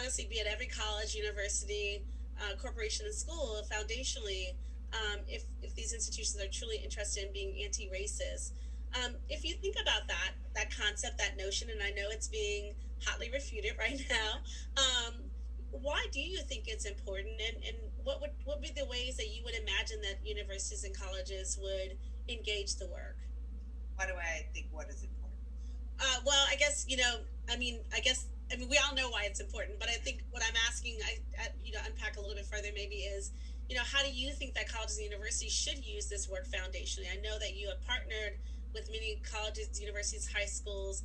honestly be at every college, university, corporation, and school foundationally. If these institutions are truly interested in being anti-racist, if you think about that concept, that notion, and I know it's being hotly refuted right now, why do you think it's important, and what would be the ways that you would imagine that universities and colleges would engage the work? Why do I think what is important? Well, I guess I mean we all know why it's important, but I think what I'm asking, unpack a little bit further maybe is, how do you think that colleges and universities should use this work foundationally? I know that you have partnered with many colleges, universities, high schools,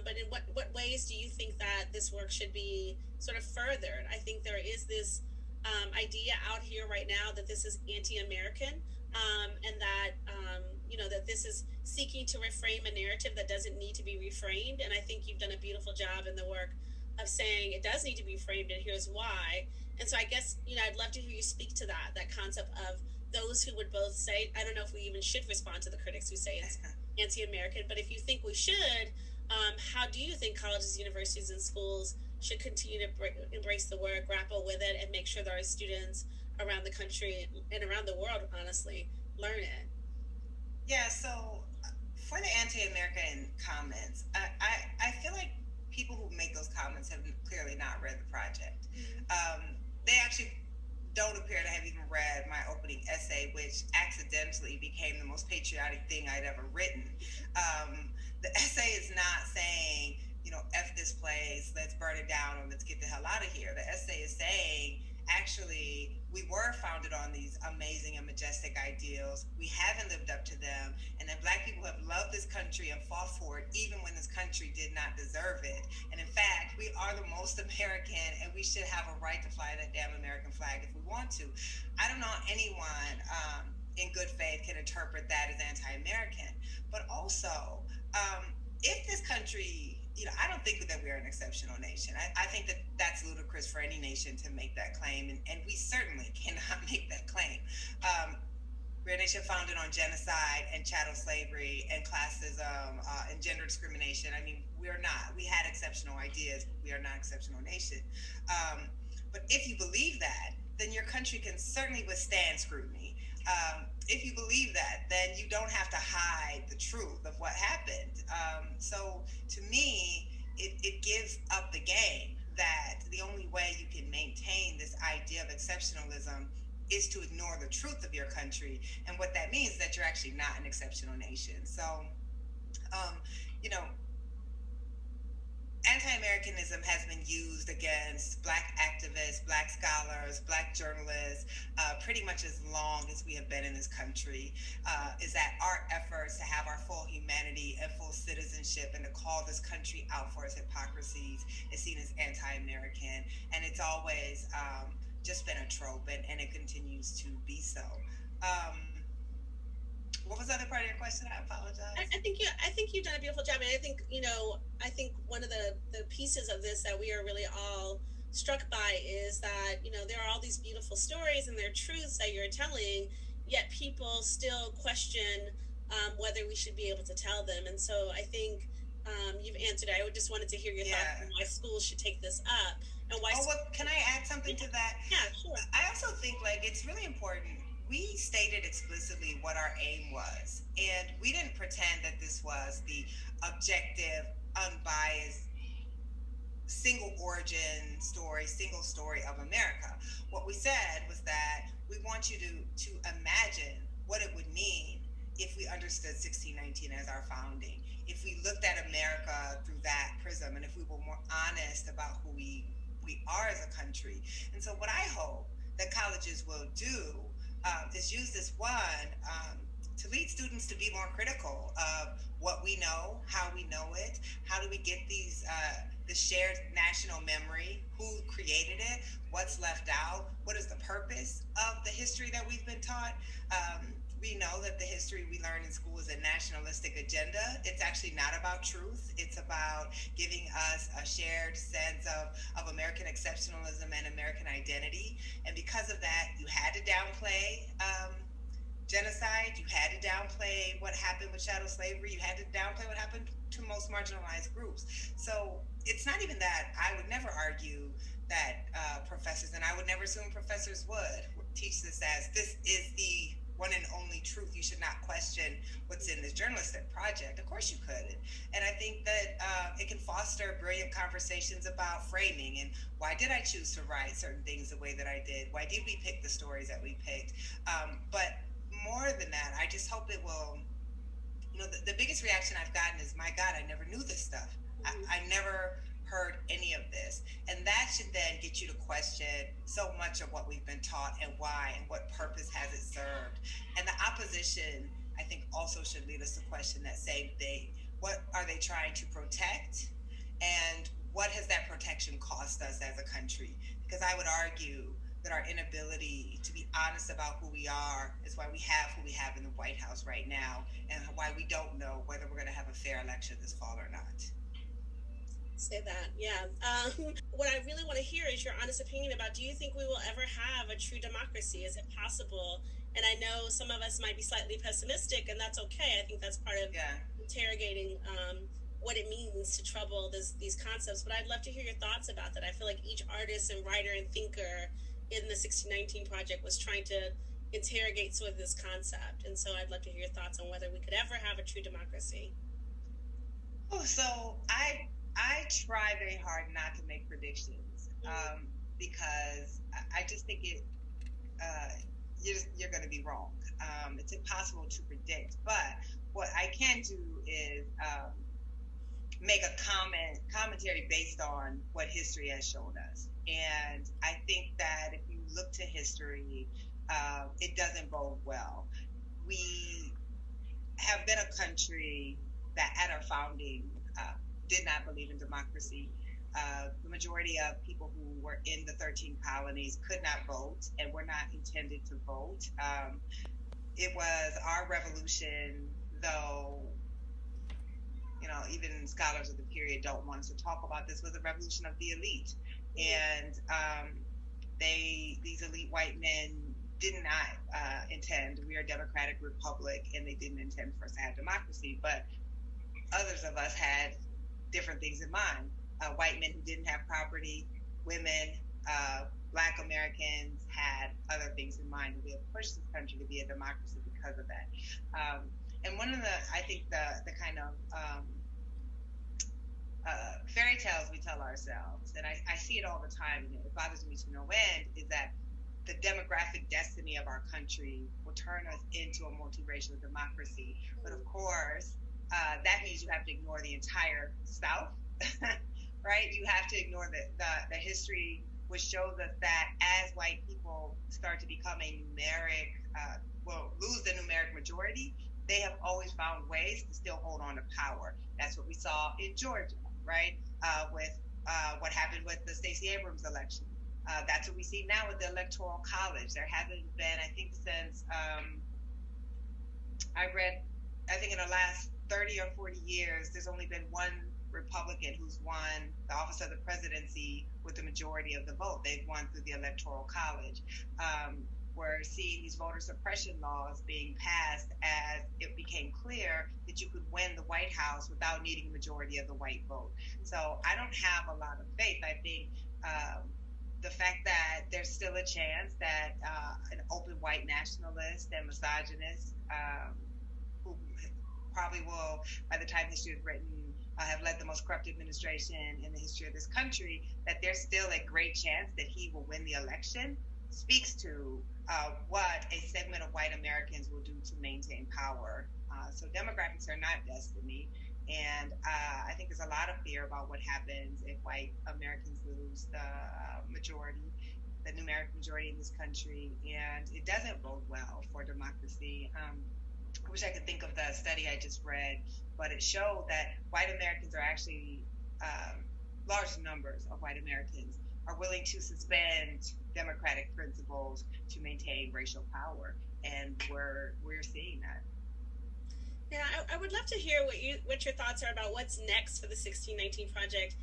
but in what ways do you think that this work should be sort of furthered? I think there is this idea out here right now that this is anti-American, and that that this is seeking to reframe a narrative that doesn't need to be reframed. And I think you've done a beautiful job in the work of saying it does need to be framed, and here's why. And so I guess I'd love to hear you speak to that concept of those who would both say, I don't know if we even should respond to the critics who say it's anti-American, but if you think we should, how do you think colleges, universities, and schools should continue to embrace the work, grapple with it, and make sure that our students around the country and around the world, honestly, learn it? Yeah, so for the anti-American comments, I feel like people who make those comments have clearly not read the project. They actually don't appear to have even read my opening essay, which accidentally became the most patriotic thing I'd ever written. The essay is not saying, F this place, let's burn it down, or let's get the hell out of here. The essay is saying, actually, we were founded on these amazing and majestic ideals. We haven't lived up to them, and that Black people have loved this country and fought for it, even when this country did not deserve it. And in fact, we are the most American, and we should have a right to fly that damn American flag if we want to. I don't know anyone in good faith can interpret that as anti-American, but also, if this country, I don't think that we're an exceptional nation. I think that that's ludicrous for any nation to make that claim, and we certainly cannot make that claim. We're a nation founded on genocide and chattel slavery and classism and gender discrimination. I mean, we're not. We had exceptional ideas, but we are not an exceptional nation. But if you believe that, then your country can certainly withstand scrutiny. If you believe that, then you don't have to hide the truth of what happened. So to me, it gives up the game that the only way you can maintain this idea of exceptionalism is to ignore the truth of your country. And what that means is that you're actually not an exceptional nation. So, um, you know, anti-Americanism has been used against Black activists, Black scholars, Black journalists, pretty much as long as we have been in this country. Is that our efforts to have our full humanity and full citizenship and to call this country out for its hypocrisies is seen as anti-American, and it's always just been a trope, and it continues to be so. Um, what was the other part of your question? I apologize. I think you've done a beautiful job, and I think one of the pieces of this that we are really all struck by is that there are all these beautiful stories and there are truths that you're telling, yet people still question whether we should be able to tell them. And so I think you've answered it. I just wanted to hear your thoughts on Yeah. why schools should take this up and why. Oh, well, can I add something Yeah, to that? yeah, sure. I also think like it's really important. We stated explicitly what our aim was, and we didn't pretend that this was the objective, unbiased, single origin story, single story of America. What we said was that we want you to imagine what it would mean if we understood 1619 as our founding, if we looked at America through that prism, and if we were more honest about who we are as a country. And so, what I hope that colleges will do is use this one to lead students to be more critical of what we know, how we know it, how do we get the shared national memory, who created it, what's left out, what is the purpose of the history that we've been taught. We know that the history we learn in school is a nationalistic agenda. It's actually not about truth. It's about giving us a shared sense of American exceptionalism and American identity. And because of that, you had to downplay genocide, you had to downplay what happened with chattel slavery, you had to downplay what happened to most marginalized groups. So it's not even that. I would never argue that professors, and I would never assume professors would teach this as this is the one and only truth. You should not question what's in this journalistic project. Of course you could. And I think that it can foster brilliant conversations about framing and why did I choose to write certain things the way that I did? Why did we pick the stories that we picked? But more than that, I just hope it will, the biggest reaction I've gotten is, my God, I never knew this stuff. I never heard any of this. And that should then get you to question so much of what we've been taught and why and what purpose has it served. And the opposition, I think, also should lead us to question that same thing. What are they trying to protect? And what has that protection cost us as a country? Because I would argue that our inability to be honest about who we are is why we have who we have in the White House right now, and why we don't know whether we're going to have a fair election this fall or not. Say that, yeah. What I really want to hear is your honest opinion about, do you think we will ever have a true democracy? Is it possible? And I know some of us might be slightly pessimistic, and that's okay. I think that's part of interrogating what it means to trouble these concepts. But I'd love to hear your thoughts about that. I feel like each artist and writer and thinker in the 1619 Project was trying to interrogate sort of this concept. And so I'd love to hear your thoughts on whether we could ever have a true democracy. Oh, so I try very hard not to make predictions because I just think you're going to be wrong. It's impossible to predict. But what I can do is make a commentary based on what history has shown us. And I think that if you look to history, it doesn't bode well. We have been a country that at our founding did not believe in democracy. The majority of people who were in the 13 colonies could not vote and were not intended to vote. It was our revolution, though, even scholars of the period don't want us to talk about this, was a revolution of the elite. And these elite white men did not intend, we are a democratic republic, and they didn't intend for us to have democracy. But others of us had different things in mind. White men who didn't have property, women, Black Americans had other things in mind. We have pushed this country to be a democracy because of that. And one of I think the kind of fairy tales we tell ourselves, and I see it all the time, and it bothers me to no end, is that the demographic destiny of our country will turn us into a multiracial democracy. But of course, that means you have to ignore the entire South, right? You have to ignore the history, which shows us that as white people start to become a numeric, lose the numeric majority, they have always found ways to still hold on to power. That's what we saw in Georgia, right? With what happened with the Stacey Abrams election. That's what we see now with the Electoral College. There hasn't been, I think, since I think in the last 30 or 40 years, there's only been one Republican who's won the office of the presidency with the majority of the vote. They've won through the Electoral College. We're seeing these voter suppression laws being passed as it became clear that you could win the White House without needing a majority of the white vote. So I don't have a lot of faith. I think the fact that there's still a chance that an open white nationalist and misogynist who probably will, by the time history is written, have led the most corrupt administration in the history of this country, that there's still a great chance that he will win the election, speaks to what a segment of white Americans will do to maintain power. So demographics are not destiny. And I think there's a lot of fear about what happens if white Americans lose the majority, the numeric majority in this country. And it doesn't bode well for democracy. I wish I could think of the study I just read, but it showed that white Americans are actually, large numbers of white Americans are willing to suspend democratic principles to maintain racial power. And we're seeing that. Yeah, I would love to hear what your thoughts are about what's next for the 1619 Project.